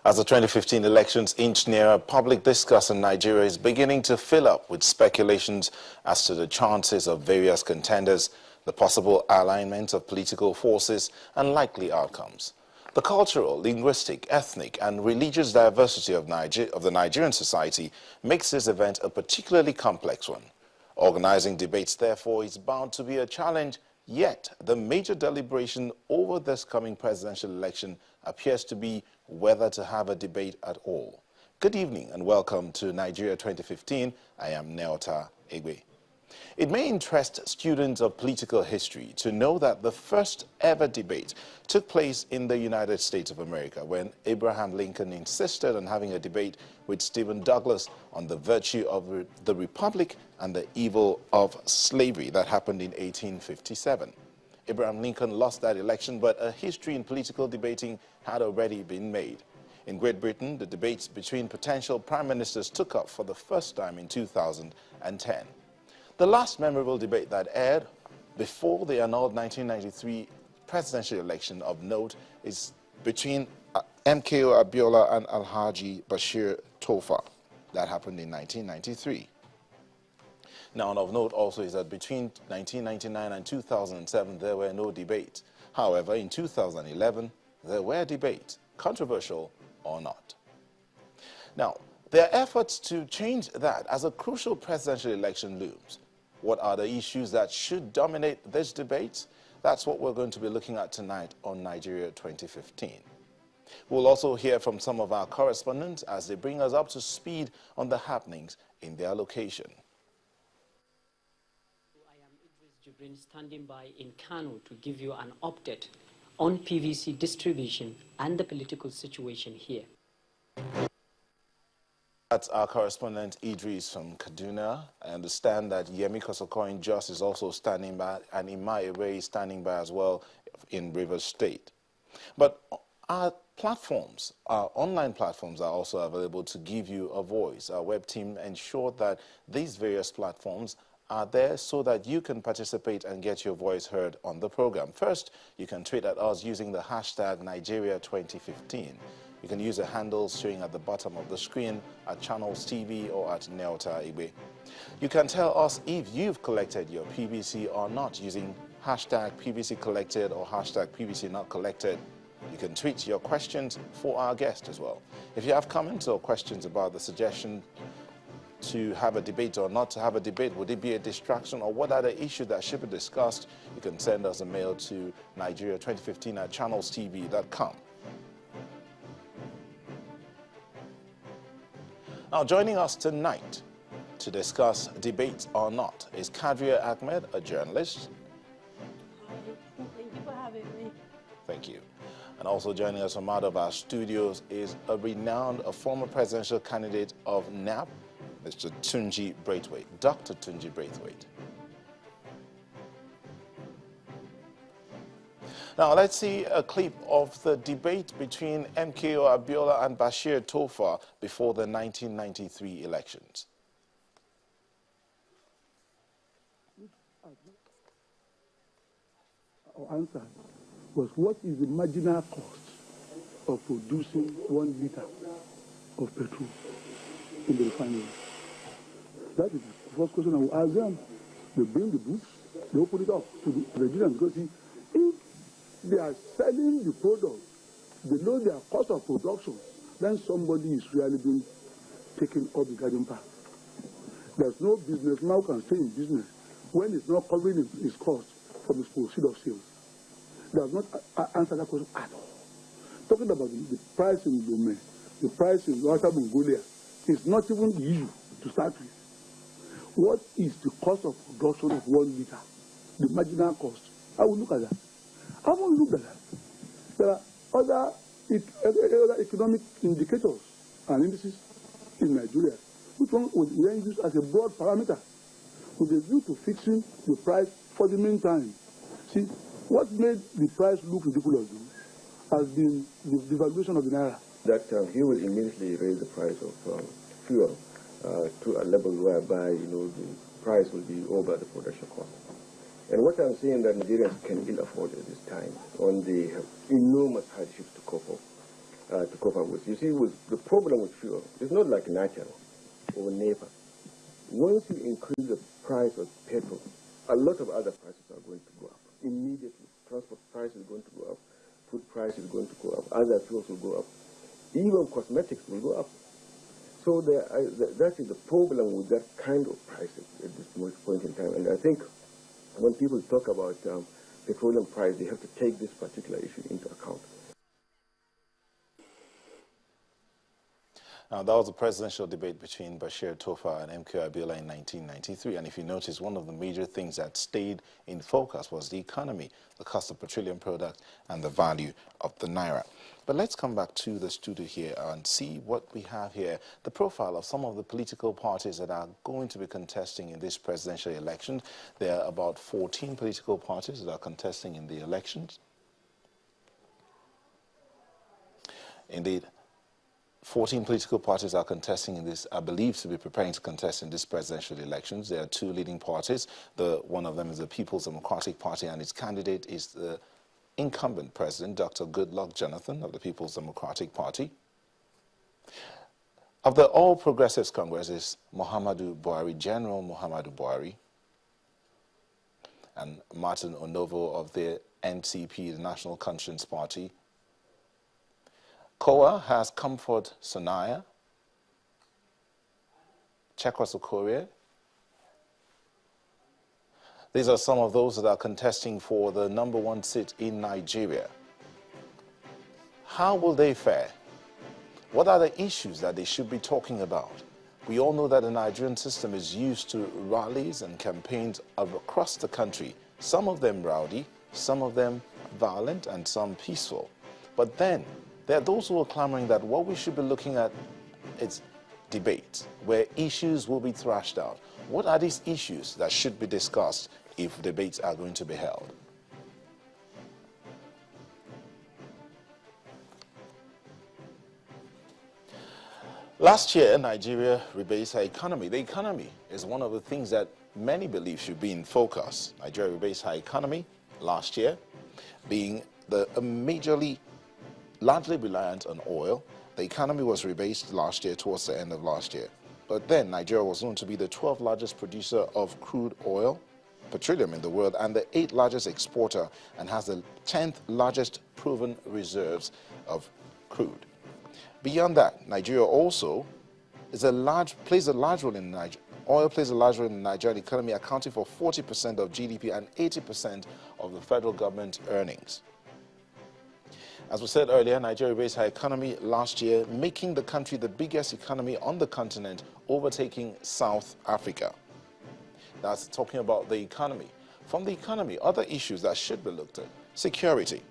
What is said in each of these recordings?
As the 2015 elections inch nearer, public discourse in Nigeria is beginning to fill up with speculations as to the chances of various contenders, the possible alignment of political forces, and likely outcomes. The cultural, linguistic, ethnic, and religious diversity of the Nigerian society makes this event a particularly complex one. Organizing debates, therefore, is bound to be a challenge, yet the major deliberation over this coming presidential election appears to be whether to have a debate at all. Good evening and welcome to Nigeria 2015. I am Neota Egbe. It may interest students of political history to know that the first ever debate took place in the United States of America when Abraham Lincoln insisted on having a debate with Stephen Douglas on the virtue of the Republic and the evil of slavery. That happened in 1857. Abraham Lincoln lost that election, but a history in political debating had already been made. In Great Britain, the debates between potential prime ministers took up for the first time in 2010. The last memorable debate that aired before the annulled 1993 presidential election of note is between MKO Abiola and Alhaji Bashir Tofa. That happened in 1993. Now, of note also is that between 1999 and 2007, there were no debates. However, in 2011, there were debates, controversial or not. Now, there are efforts to change that as a crucial presidential election looms. What are the issues that should dominate this debate? That's what we're going to be looking at tonight on Nigeria 2015. We'll also hear from some of our correspondents as they bring us up to speed on the happenings in their location. I am Idris Jibrin, standing by in Kano to give you an update on PVC distribution and the political situation here. That's our correspondent Idris from Kaduna. I understand that Yemi Kosokoin Jos is also standing by, and Ima Ere is standing by as well in Rivers State. But our platforms, our online platforms are also available to give you a voice. Our web team ensured that these various platforms are there so that you can participate and get your voice heard on the program. First, you can tweet at us using the hashtag Nigeria 2015. You can use the handles showing at the bottom of the screen at Channels TV or at Neota Igbe. You can tell us if you've collected your PVC or not using hashtag PVC collected or hashtag PVC not collected. You can tweet your questions for our guest as well. If you have comments or questions about the suggestion to have a debate or not to have a debate, would it be a distraction, or what are the issues that should be discussed, you can send us a mail to Nigeria2015@channelstv.com. Now, joining us tonight to discuss debates or not is Kadria Ahmed, a journalist. Hi, thank you for having me. Thank you. And also joining us from out of our studios is a former presidential candidate of NAP, Mr. Tunji Braithwaite, Dr. Tunji Braithwaite. Now, let's see a clip of the debate between MKO Abiola and Bashir Tofa before the 1993 elections. Our answer was, what is the marginal cost of producing 1 liter of petrol in the refinery? That is the first question I will ask them. They bring the books, they open it up to the Nigerians, because see, if they are selling the product below their cost of production, then somebody is really being taken off the garden path. There's no business now can stay in business when it's not covering its cost from its proceed of sales. Does not answer that question at all. Talking about the price in Lome, the price in Russia, Mongolia, is not even the issue to start with. What is the cost of production of 1 liter? The marginal cost. I will look at that. I won't look at that. There are other economic indicators and indices in Nigeria, which one was then used as a broad parameter with a view to fixing the price for the meantime. See, what made the price look ridiculous has been the devaluation of the naira. That he will immediately raise the price of fuel to a level whereby the price will be over the production cost. And what I'm saying that Nigerians can ill afford at this time, when they have enormous hardships to cope up, to cope up with. You see, the problem with fuel, it's not like natural or NEPA. Once you increase the price of petrol, a lot of other prices are going to go up immediately. Transport price is going to go up, food price is going to go up, other fuels will go up, even cosmetics will go up. So that is the problem with that kind of pricing at this point in time. And I think when people talk about petroleum price, they have to take this particular issue into account. Now, that was a presidential debate between Bashir Tofa and MK Abiola in 1993. And if you notice, one of the major things that stayed in focus was the economy, the cost of petroleum product, and the value of the naira. But let's come back to the studio here and see what we have here, the profile of some of the political parties that are going to be contesting in this presidential election. There are about 14 political parties that are contesting in the elections. Indeed, 14 political parties are contesting in this, are believed to be preparing to contest in this presidential elections. There are two leading parties. One of them is the People's Democratic Party, and its candidate is the incumbent president, Dr. Goodluck Jonathan of the People's Democratic Party. Of the All Progressives Congress is Muhammadu Buhari, General Muhammadu Buhari, and Martin Onovo of the NCP, the National Conscience Party. COA has Comfort Sonaya, Czechoslovakia. These are some of those that are contesting for the #1 seat in Nigeria. How will they fare? What are the issues that they should be talking about? We all know that the Nigerian system is used to rallies and campaigns across the country, some of them rowdy, some of them violent, and some peaceful. But then, there are those who are clamoring that what we should be looking at is debate, where issues will be thrashed out. What are these issues that should be discussed if debates are going to be held? Last year, Nigeria rebased her economy. The economy is one of the things that many believe should be in focus. Nigeria rebased her economy last year, being largely reliant on oil. The economy was rebased last year towards the end of last year. But then Nigeria was known to be the 12th largest producer of crude oil, petroleum in the world, and the 8th largest exporter, and has the 10th largest proven reserves of crude. Beyond that, Nigeria also plays a large role in Nigeria. Oil plays a large role in the Nigerian economy, accounting for 40% of GDP and 80% of the federal government earnings. As we said earlier, Nigeria raised her economy last year, making the country the biggest economy on the continent, overtaking South Africa. That's talking about the economy. From the economy, other issues that should be looked at: security.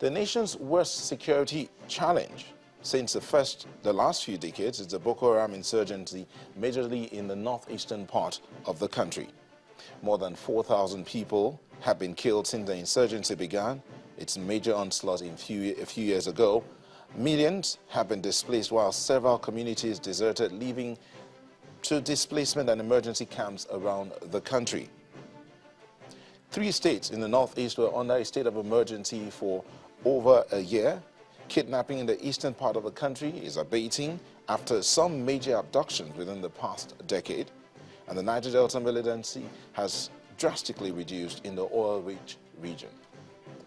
The nation's worst security challenge since the last few decades is the Boko Haram insurgency, majorly in the northeastern part of the country. More than 4,000 people have been killed since the insurgency began. Its major onslaught a few years ago. Millions have been displaced, while several communities deserted, leaving to displacement and emergency camps around the country. 3 states in the northeast were under a state of emergency for over a year. Kidnapping in the eastern part of the country is abating after some major abductions within the past decade. And the Niger Delta militancy has drastically reduced in the oil-rich region.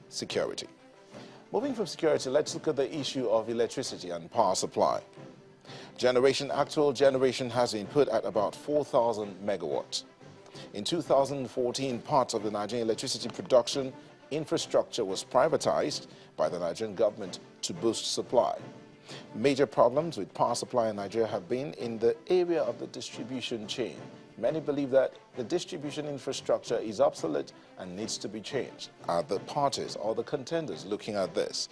Security. Moving from security, let's look at the issue of electricity and power supply. Actual generation has been put at about 4,000 megawatts. In 2014, parts of the Nigerian electricity production infrastructure was privatized by the Nigerian government to boost supply. Major problems with power supply in Nigeria have been in the area of the distribution chain. Many believe that the distribution infrastructure is obsolete and needs to be changed. Are the parties or the contenders looking at this?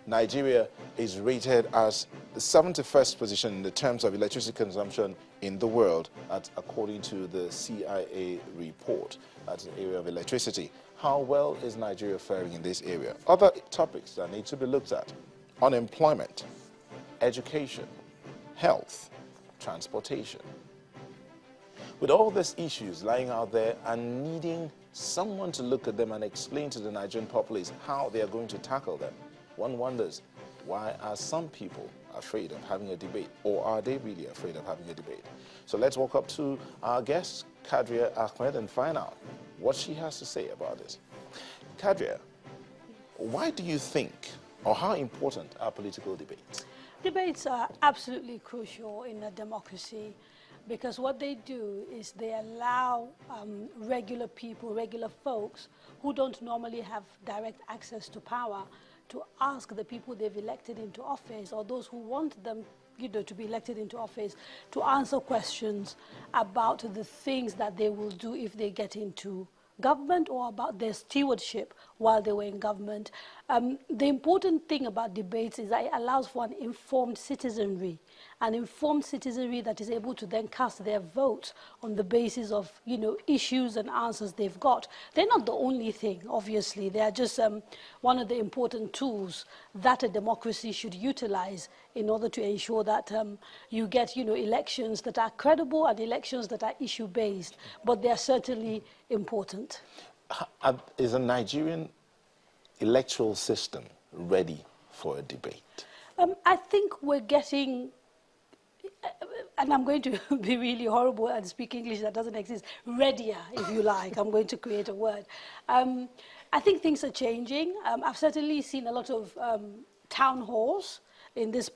Nigeria is rated as the 71st position in the terms of electricity consumption in the world, that's according to the CIA report. That's the area of electricity. How well is Nigeria faring in this area? Other topics that need to be looked at: unemployment, education, health, transportation. With all these issues lying out there and needing someone to look at them and explain to the Nigerian populace how they are going to tackle them, one wonders, why are some people afraid of having a debate, or are they really afraid of having a debate? So let's walk up to our guest, Kadria Ahmed, and find out what she has to say about this. Kadria, why do you think, or how important are political debates? Debates are absolutely crucial in a democracy because what they do is they allow regular people, regular folks who don't normally have direct access to power to ask the people they've elected into office, or those who want them to be elected into office, to answer questions about the things that they will do if they get into government, or about their stewardship while they were in government. The important thing about debates is that it allows for an informed citizenry that is able to then cast their vote on the basis of, issues and answers they've got. They're not the only thing, obviously. They are just one of the important tools that a democracy should utilize in order to ensure that you get, elections that are credible and elections that are issue-based. But they are certainly important. Is a Nigerian electoral system ready for a debate? I think we're getting, and I'm going to be really horrible and speak English that doesn't exist, readier, if you like. I'm going to create a word. I think things are changing. I've certainly seen a lot of town halls in this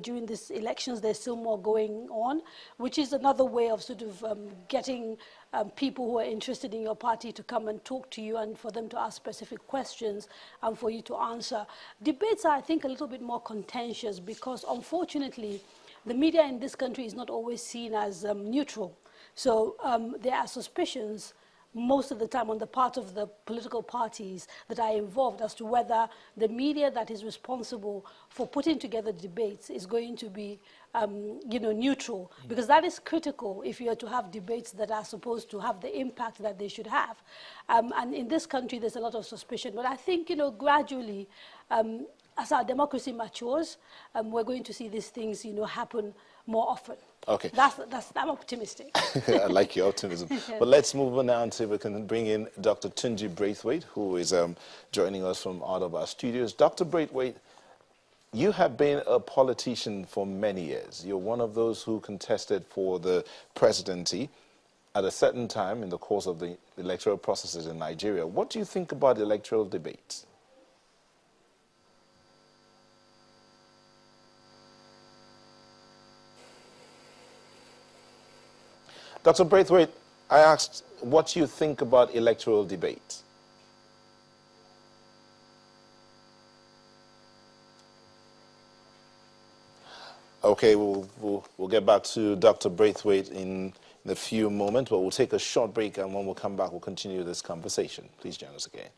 during these elections. There's still more going on, which is another way of sort of getting people who are interested in your party to come and talk to you, and for them to ask specific questions and for you to answer. Debates are, I think, a little bit more contentious because, unfortunately, the media in this country is not always seen as neutral. So there are suspicions most of the time on the part of the political parties that are involved as to whether the media that is responsible for putting together debates is going to be neutral, because that is critical if you are to have debates that are supposed to have the impact that they should have. And in this country, there's a lot of suspicion. But I think, gradually, as our democracy matures, we're going to see these things, happen more often. Okay. I'm optimistic. I like your optimism. But let's move on now and see if we can bring in Dr. Tunji Braithwaite, who is joining us from out of our studios. Dr. Braithwaite, you have been a politician for many years. You're one of those who contested for the presidency at a certain time in the course of the electoral processes in Nigeria. What do you think about electoral debates? Dr. Braithwaite, I asked what you think about electoral debates. Okay, we'll get back to Dr. Braithwaite in a few moments, but we'll take a short break, and when we'll come back, we'll continue this conversation. Please join us again.